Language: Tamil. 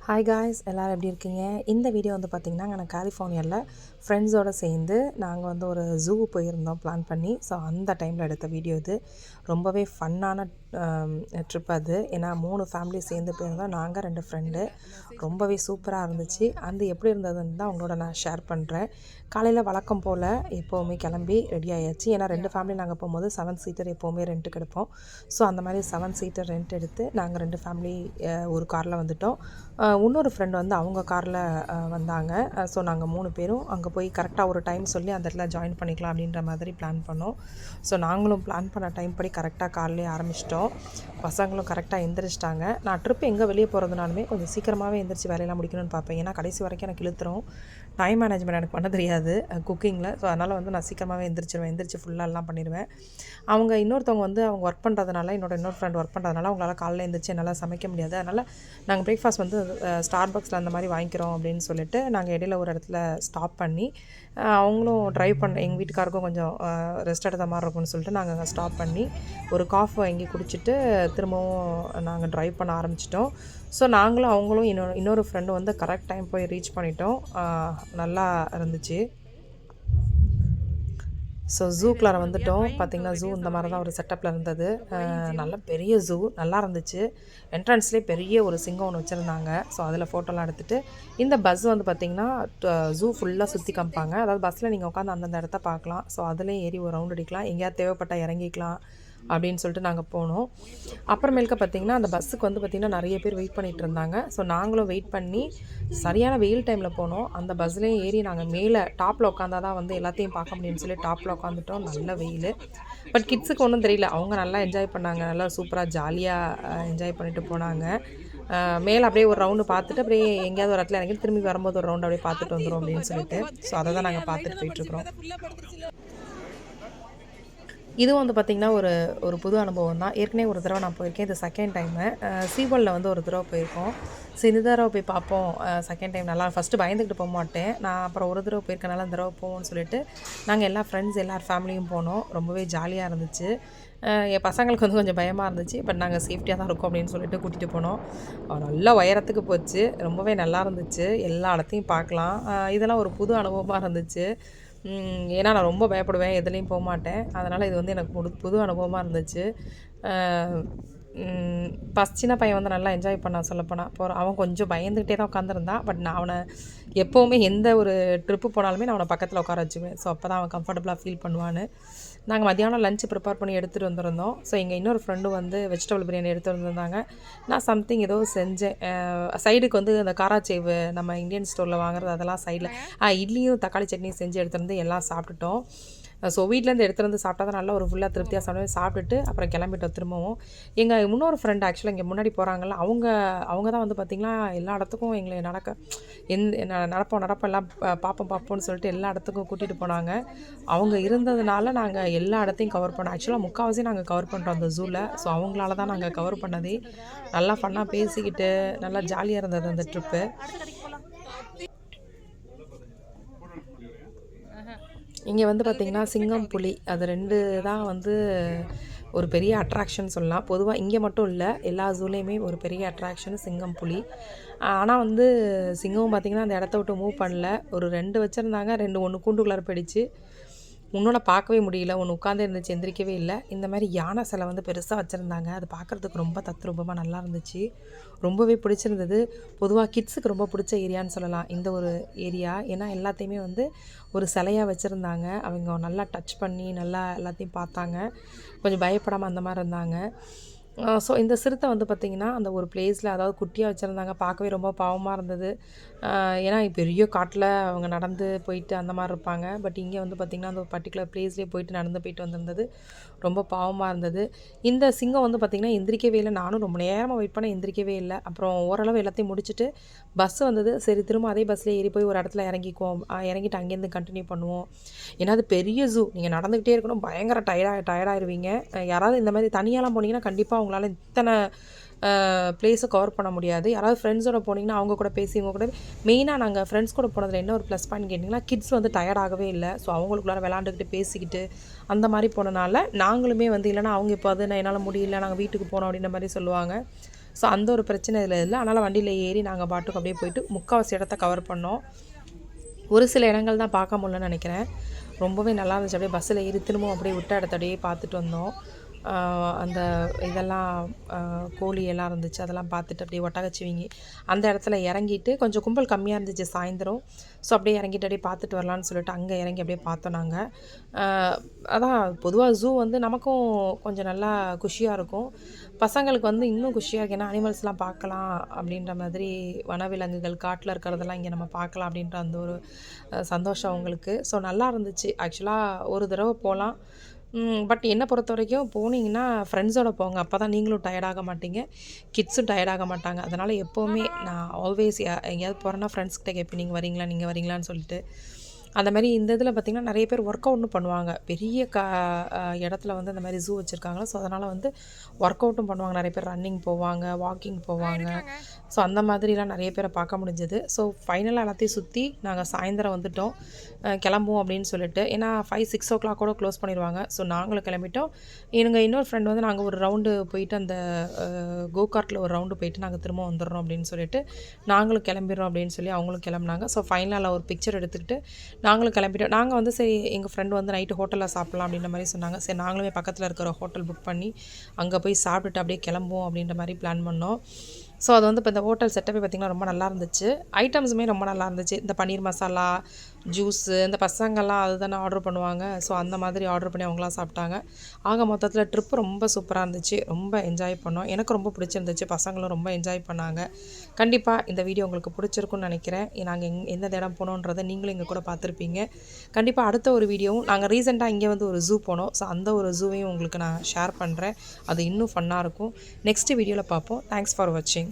ஹாய் காய்ஸ், எல்லோரும் எப்படி இருக்கீங்க? இந்த வீடியோ வந்து பார்த்திங்கன்னா நான் கலிஃபோர்னியாவில் ஃப்ரெண்ட்ஸோடு சேர்ந்து நாங்கள் வந்து ஒரு ஜூ போயிருந்தோம் பிளான் பண்ணி. ஸோ அந்த டைமில் எடுத்த வீடியோ இது. ரொம்பவே ஃபன்னான ட்ரிப் அது. ஏன்னா 3 ஃபேமிலி சேர்ந்து போயிருந்தோம். நாங்கள் 2 ஃப்ரெண்டு. ரொம்பவே சூப்பராக இருந்துச்சு. அந்த எப்படி இருந்ததுன்னு தான் உங்களோட நான் ஷேர் பண்ணுறேன். காலையில் வழக்கம் போல் எப்போவுமே கிளம்பி ரெடி ஆயாச்சு. ஏன்னா 2 ஃபேமிலி நாங்கள் போகும்போது 7 சீட்டர் எப்போவுமே ரெண்ட்டுக்கு எடுப்போம். ஸோ அந்த மாதிரி 7 சீட்டர் ரெண்ட் எடுத்து நாங்கள் 2 ஃபேமிலி ஒரு காரில் வந்துவிட்டோம். இன்னொரு ஃப்ரெண்டு வந்து அவங்க காரில் வந்தாங்க. ஸோ நாங்கள் 3 பேரும் அங்கே போய் கரெக்டாக ஒரு டைம் சொல்லி அந்த இடத்துல ஜாயின் பண்ணிக்கலாம் அப்படின்ற மாதிரி பிளான் பண்ணோம். ஸோ நாங்களும் பிளான் பண்ண டைம் படி கரெக்டாக கார்லேயே ஆரம்பிச்சிட்டோம். பசங்களும் கரெக்டாக எந்திரிச்சிட்டாங்க. நான் ட்ரிப் எங்கே வெளியே போகிறதுனாலுமே கொஞ்சம் சீக்கிரமாகவே எந்திரிச்சு வேலையெல்லாம் முடிக்கணும்னு பார்ப்பேன். ஏன்னா கடைசி வரைக்கும் எனக்கு இழுத்துரும். டைம் மேனேஜ்மெண்ட் எனக்கு பண்ண தெரியாது குக்கிங்கில். ஸோ அதனால் வந்து நான் சீக்கிரமாகவே எந்திரிச்சு ஃபுல்லாக எல்லாம் பண்ணிடுவேன். அவங்க இன்னொருத்தவங்க வந்து அவங்க ஒர்க் பண்ணுறதுனால, இன்னொரு ஃப்ரெண்ட் ஒர்க் பண்ணுறதுனால அவங்களால காலையில் எந்திரிச்சு என்னால் சமைக்க முடியாது. அதனால் நாங்கள் பிரேக்ஃபாஸ்ட் வந்து ஸ்டார்பக்ஸில் அந்த மாதிரி வாங்கிக்கிறோம் அப்படின்னு சொல்லிட்டு நாங்கள் இடையில ஒரு இடத்துல ஸ்டாப் பண்ணி அவங்களும் ட்ரைவ் பண்ண எங்கள் வீட்டுக்காருக்கும் கொஞ்சம் ரெஸ்ட் எடுத்த மாதிரி இருக்கும்னு சொல்லிட்டு நாங்கள் அங்கே ஸ்டாப் பண்ணி ஒரு காஃபி வாங்கி குடிச்சிட்டு திரும்பவும் நாங்கள் ட்ரைவ் பண்ண ஆரம்பிச்சிட்டோம். ஸோ நாங்களும் அவங்களும் இன்னொரு ஃப்ரெண்டும் வந்து கரெக்ட் டைம் போய் ரீச் பண்ணிட்டோம். நல்லா இருந்துச்சு. ஸோ ஜூக்குள்ளார வந்துவிட்டோம். பார்த்திங்கன்னா ஜூ இந்த மாதிரி தான் ஒரு செட்டப்பில் இருந்தது. நல்ல பெரிய ஜூ நல்லா இருந்துச்சு. என்ட்ரன்ஸ்லேயே பெரிய ஒரு சிங்கம் ஒன்று வச்சுருந்தாங்க. ஸோ அதில் ஃபோட்டோலாம் எடுத்துகிட்டு இந்த பஸ் வந்து பார்த்திங்கன்னா ஜூ ஃபுல்லாக சுற்றி காமிப்பாங்க. அதாவது பஸ்ஸில் நீங்கள் உட்காந்து அந்தந்த இடத்த பார்க்கலாம். ஸோ அதுலேயும் ஏறி ஒரு ரவுண்ட் அடிக்கலாம். எங்கேயாவது தேவைப்பட்டால் இறங்கிக்கலாம் அப்படின்னு சொல்லிட்டு நாங்கள் போனோம். அப்புறமேலுக்க பார்த்திங்கன்னா அந்த பஸ்ஸுக்கு வந்து பார்த்திங்கன்னா நிறைய பேர் வெயிட் பண்ணிகிட்டு இருந்தாங்க. ஸோ நாங்களும் வெயிட் பண்ணி சரியான வெயில் டைமில் போனோம். அந்த பஸ்லேயும் ஏறி நாங்கள் மேலே டாப்பில் உட்காந்தா தான் வந்து எல்லாத்தையும் பார்க்க முடியும்னு சொல்லி டாப்பில் உட்காந்துட்டோம். நல்ல வெயில். பட் கிட்ஸுக்கு ஒன்றும் தெரியல. அவங்க நல்லா என்ஜாய் பண்ணாங்க. நல்லா சூப்பராக ஜாலியாக என்ஜாய் பண்ணிட்டு போனாங்க. மேலே அப்படியே ஒரு ரவுண்டு பார்த்துட்டு அப்படியே எங்கேயாவது ஒரு இடத்துல இறங்கிட்டு திரும்பி வரும்போது ஒரு ரவுண்டு அப்படியே பார்த்துட்டு வந்துடும் அப்படின்னு சொல்லிட்டு. ஸோ அதை தான் நாங்கள் பார்த்துட்டு போயிட்டுருக்குறோம். இதுவும் வந்து பார்த்திங்கன்னா ஒரு புது அனுபவம் தான். ஏற்கனவே ஒரு தடவை நான் போயிருக்கேன். இது செகண்ட் டைமு. சீவலில் வந்து ஒரு தடவை போயிருக்கோம். ஸோ இந்த தடவை போய் பார்ப்போம். செகண்ட் டைம் நல்லா ஃபஸ்ட்டு பயந்துக்கிட்டு போக மாட்டேன். நான் அப்புறம் ஒரு தடவை போயிருக்கனால அந்த தடவை போவோம்னு சொல்லிட்டு நாங்கள் எல்லா ஃப்ரெண்ட்ஸ் எல்லார் ஃபேமிலியும் போனோம். ரொம்பவே ஜாலியாக இருந்துச்சு. என் பசங்களுக்கு வந்து கொஞ்சம் பயமாக இருந்துச்சு. பட் நாங்கள் சேஃப்டியாக தான் இருக்கோம் அப்படின்னு சொல்லிட்டு கூட்டிகிட்டு போனோம். நல்ல உயரத்துக்கு போச்சு. ரொம்பவே நல்லா இருந்துச்சு. எல்லா இடத்தையும் பார்க்கலாம். இதெல்லாம் ஒரு புது அனுபவமாக இருந்துச்சு. ஏன்னா நான் ரொம்ப பயப்படுவேன். எதுலேயும் போகமாட்டேன். அதனால் இது வந்து எனக்கு புது அனுபவமாக இருந்துச்சு. சின்ன பையன் வந்து நல்லா என்ஜாய் பண்ணான் சொல்லப்போனால். அவன் கொஞ்சம் பயந்துக்கிட்டே தான் உட்காந்துருந்தான். பட் நான் அவனை எப்போவுமே எந்த ஒரு ட்ரிப்பு போனாலுமே நான் அவனை பக்கத்தில் உட்கார வச்சுக்குவேன். ஸோ அப்போ தான் அவன் கம்ஃபர்டபுளாக ஃபீல் பண்ணுவான்னு. நாங்கள் மத்தியானம் லஞ்சு ப்ரிப்பேர் பண்ணி எடுத்துகிட்டு வந்துருந்தோம். ஸோ எங்கள் இன்னொரு ஃப்ரெண்டும் வந்து வெஜிடபிள் பிரியாணி எடுத்து வந்திருந்தாங்க. நான் சம்திங் ஏதோ செஞ்சேன். சைடுக்கு வந்து அந்த காராச்சேவு நம்ம இந்தியன் ஸ்டோரில் வாங்குறது அதெல்லாம் சைடில் இட்லியும் தக்காளி சட்னியும் செஞ்சு எடுத்துகிட்டு வந்து எல்லாம் சாப்பிட்டுட்டோம். ஸோ வீட்டிலேருந்து எடுத்துகிட்டு வந்து சாப்பிட்டா தான் நல்லா ஒரு ஃபுல்லாக திருப்தியாக சாப்பிட்டுட்டு அப்புறம் கிளம்பிட்டோம் திரும்பவும். எங்கள் இன்னொரு ஃப்ரெண்ட் ஆக்சுவலாக இங்கே முன்னாடி போகிறாங்கல்ல அவங்க தான் வந்து பார்த்திங்கன்னா எல்லா இடத்துக்கும் எங்களை நடப்போம் எல்லாம் பார்ப்போம்னு சொல்லிட்டு எல்லா இடத்துக்கும் கூட்டிகிட்டு போனாங்க. அவங்க இருந்ததுனால நாங்கள் எல்லா இடத்தையும் கவர் பண்ணோம். ஆக்சுவலாக முக்கால்வாசி நாங்கள் கவர் பண்ணுறோம் அந்த ஜூவில். ஸோ அவங்களால தான் நாங்கள் கவர் பண்ணதே. நல்லா ஃபன்னாக பேசிக்கிட்டு நல்லா ஜாலியாக இருந்தது அந்த ட்ரிப்பு. இங்கே வந்து பார்த்திங்கன்னா சிங்கம், புலி அது 2 தான் வந்து ஒரு பெரிய அட்ராக்ஷன் சொல்லலாம். பொதுவாக இங்கே மட்டும் இல்லை, எல்லா ஜூலேயுமே ஒரு பெரிய அட்ராக்ஷன் சிங்கம், புலி. ஆனால் வந்து சிங்கமும் பார்த்திங்கன்னா அந்த இடத்த விட்டு மூவ் பண்ணல. ஒரு 2 வச்சுருந்தாங்க. 1 கூண்டுக்குள்ளார போயிடுச்சு. இன்னொன்று பார்க்கவே முடியல. ஒன்று உட்காந்து இருந்துச்சு, எந்திரிக்கவே இல்லை. இந்த மாதிரி யானை சிலை வந்து பெருசாக வச்சுருந்தாங்க. அது பார்க்குறதுக்கு ரொம்ப தத்ரூபமாக நல்லா இருந்துச்சு. ரொம்பவே பிடிச்சிருந்தது. பொதுவாக கிட்ஸுக்கு ரொம்ப பிடிச்ச ஏரியான்னு சொல்லலாம் இந்த ஒரு ஏரியா. ஏன்னா எல்லாத்தையுமே வந்து ஒரு சிலையாக வச்சுருந்தாங்க. அவங்க நல்லா டச் பண்ணி நல்லா எல்லாத்தையும் பார்த்தாங்க. கொஞ்சம் பயப்படாமல் அந்த மாதிரி இருந்தாங்க. ஸோ இந்த சிறுத்தை வந்து பார்த்திங்கன்னா அந்த ஒரு பிளேஸில் அதாவது குட்டியாக வச்சுருந்தாங்க. பார்க்கவே ரொம்ப பாவமாக இருந்தது. ஏன்னா பெரிய காட்டில் அவங்க நடந்து போயிட்டு அந்த மாதிரி இருப்பாங்க. பட் இங்கே வந்து பார்த்திங்கன்னா அந்த ஒரு பர்டிகுலர் பிளேஸ்லேயே போயிட்டு நடந்து போயிட்டு வந்திருந்தது. ரொம்ப பாவமாக இருந்தது. இந்த சிங்கம் வந்து பார்த்திங்கன்னா எந்திரிக்கவே இல்லை. நானும் ரொம்ப நேரமாக வெயிட் பண்ண எந்திரிக்கவே இல்லை. அப்புறம் ஓரளவு எல்லாத்தையும் முடிச்சுட்டு பஸ் வந்தது. சரி திரும்ப அதே பஸ்ஸில் ஏறி போய் ஒரு இடத்துல இறங்கிட்டு அங்கேருந்து கண்டினியூ பண்ணுவோம். ஏன்னா அது பெரிய ஜூ. நீங்கள் நடந்துக்கிட்டே இருக்கணும். பயங்கர டயர்டாயிருவீங்க. யாராவது இந்த மாதிரி தனியாலாம் போனீங்கன்னா கண்டிப்பாக உங்களால் இத்தனை பிளேஸை கவர் பண்ண முடியாது. யாராவது ஃப்ரெண்ட்ஸோட போனீங்கன்னா அவங்க கூட பேசி இவங்க கூட மெயினாக நாங்கள் ஃப்ரெண்ட்ஸ் கூட போனதில் என்ன ஒரு ப்ளஸ் பாயிண்ட் கேட்டிங்கன்னா கிட்ஸ் வந்து டயர்டாகவே இல்லை. ஸோ அவங்களுக்குள்ளார விளாண்டுக்கிட்டு பேசிக்கிட்டு அந்த மாதிரி போனனால நாங்களுமே வந்து இல்லைனா அவங்க இப்போ அது நான் என்னால் முடியல நாங்கள் வீட்டுக்கு போனோம் அப்படின்ற மாதிரி சொல்லுவாங்க. ஸோ அந்த ஒரு பிரச்சனை இதில் இல்லை. அதனால் வண்டியில் ஏறி நாங்கள் பாட்டுக்கு அப்படியே போயிட்டு முக்கால்வாசி இடத்த கவர் பண்ணோம். ஒரு சில இடங்கள் தான் பார்க்க முடியலன்னு நினைக்கிறேன். ரொம்பவே நல்லா இருந்துச்சு. அப்படியே பஸ்ஸில் ஏறி திரும்பவும் அப்படியே விட்ட இடத்த அப்படியே பார்த்துட்டு வந்தோம். அந்த இதெல்லாம் கோழி எல்லாம் இருந்துச்சு, அதெல்லாம் பார்த்துட்டு அப்படியே ஒட்டகச்சிவிங்கி அந்த இடத்துல இறங்கிட்டு கொஞ்சம் கும்பல் கம்மியாக இருந்துச்சு சாயந்தரம். ஸோ அப்படியே இறங்கிட்டு அப்படியே பார்த்துட்டு வரலான்னு சொல்லிட்டு அங்கே இறங்கி அப்படியே பார்த்தோம் நாங்கள். அதான் பொதுவாக ஜூ வந்து நமக்கும் கொஞ்சம் நல்லா குஷியாக இருக்கும். பசங்களுக்கு வந்து இன்னும் குஷியாக இருக்குது. ஏன்னா அனிமல்ஸ்லாம் பார்க்கலாம் அப்படின்ற மாதிரி, வனவிலங்குகள் காட்டில் இருக்கிறதெல்லாம் இங்கே நம்ம பார்க்கலாம் அப்படின்ற அந்த ஒரு சந்தோஷம் அவங்களுக்கு. ஸோ நல்லா இருந்துச்சு. ஆக்சுவலாக ஒரு தடவை போகலாம். பட் என்னை பொறுத்த வரைக்கும் போனீங்கன்னா ஃப்ரெண்ட்ஸோட போங்க. அப்போ தான் நீங்களும் டயர்டாக மாட்டீங்க, கிட்ஸும் டயர்டாக மாட்டாங்க. அதனால் எப்போவுமே நான் ஆல்வேஸ் எங்கேயாவது போகிறேன்னா ஃப்ரெண்ட்ஸ்கிட்ட கேட்பேன், நீங்கள் வரீங்களான்னு சொல்லிட்டு. அந்த மாதிரி இந்த இதில் பார்த்திங்கன்னா நிறைய பேர் ஒர்க் அவுட்டும் பண்ணுவாங்க. பெரிய இடத்துல வந்து அந்த மாதிரி ஜூ வச்சுருக்காங்களா, ஸோ அதனால் வந்து ஒர்க் அவுட்டும் பண்ணுவாங்க. நிறைய பேர் ரன்னிங் போவாங்க, வாக்கிங் போவாங்க. ஸோ அந்த மாதிரிலாம் நிறைய பேரை பார்க்க முடிஞ்சது. ஸோ ஃபைனலாக எல்லாத்தையும் சுற்றி நாங்கள் சாயந்தரம் வந்துவிட்டோம். கிளம்புவோம் அப்படின்னு சொல்லிட்டு. ஏன்னா 5-6 o'clock க்ளோஸ் பண்ணிடுவாங்க. ஸோ நாங்களும் கிளம்பிட்டோம். இன்னொரு ஃப்ரெண்ட் வந்து நாங்கள் ஒரு ரவுண்டு போயிட்டு அந்த கோகார்ட்டில் ஒரு ரவுண்டு போயிட்டு நாங்கள் திரும்ப வந்துடுறோம் அப்படின்னு சொல்லிட்டு நாங்களும் கிளம்பிடுறோம் அப்படின்னு சொல்லி அவங்களும் கிளம்புனாங்க. ஸோ ஃபைனலாக ஒரு பிக்சர் எடுத்துக்கிட்டு நாங்களும் கிளம்பிட்டோம். நாங்கள் வந்து சரி எங்கள் ஃப்ரெண்டு வந்து நைட்டு ஹோட்டலில் சாப்பிட்லாம் அப்படின்ற மாதிரி சொன்னாங்க. சரி நாங்களுமே பக்கத்தில் இருக்கிற ஹோட்டல் புக் பண்ணி அங்கே போய் சாப்பிட்டுட்டு அப்படியே கிளம்புவோம் அப்படின்ற மாதிரி பிளான் பண்ணோம். ஸோ அது வந்து இப்போ இந்த ஹோட்டல் செட்டப்பே பார்த்திங்கன்னா ரொம்ப நல்லா இருந்துச்சு. ஐட்டம்ஸுமே ரொம்ப நல்லா இருந்துச்சு. இந்த பன்னீர் மசாலா, ஜூஸு, இந்த பசங்கள்லாம் அது தானே ஆர்டர் பண்ணுவாங்க. ஸோ அந்த மாதிரி ஆர்டர் பண்ணி அவங்களாம் சாப்பிட்டாங்க. ஆக மொத்தத்தில் ட்ரிப்பு ரொம்ப சூப்பராக இருந்துச்சு. ரொம்ப என்ஜாய் பண்ணோம். எனக்கு ரொம்ப பிடிச்சிருந்துச்சு. பசங்களும் ரொம்ப என்ஜாய் பண்ணாங்க. கண்டிப்பாக இந்த வீடியோ உங்களுக்கு பிடிச்சிருக்குன்னு நினைக்கிறேன். நாங்கள் எந்த இடம் போனோன்றதை நீங்களும் எங்கள் கூட பார்த்துருப்பீங்க. கண்டிப்பாக அடுத்த ஒரு வீடியோவும் நாங்கள் ரீசெண்டாக இங்கே வந்து ஒரு ஜூ போனோம். ஸோ அந்த ஒரு ஜூவையும் உங்களுக்கு நான் ஷேர் பண்ணுறேன். அது இன்னும் ஃபன்னாக இருக்கும். நெக்ஸ்ட் வீடியோவில் பார்ப்போம். தேங்க்ஸ் ஃபார் வாட்சிங்.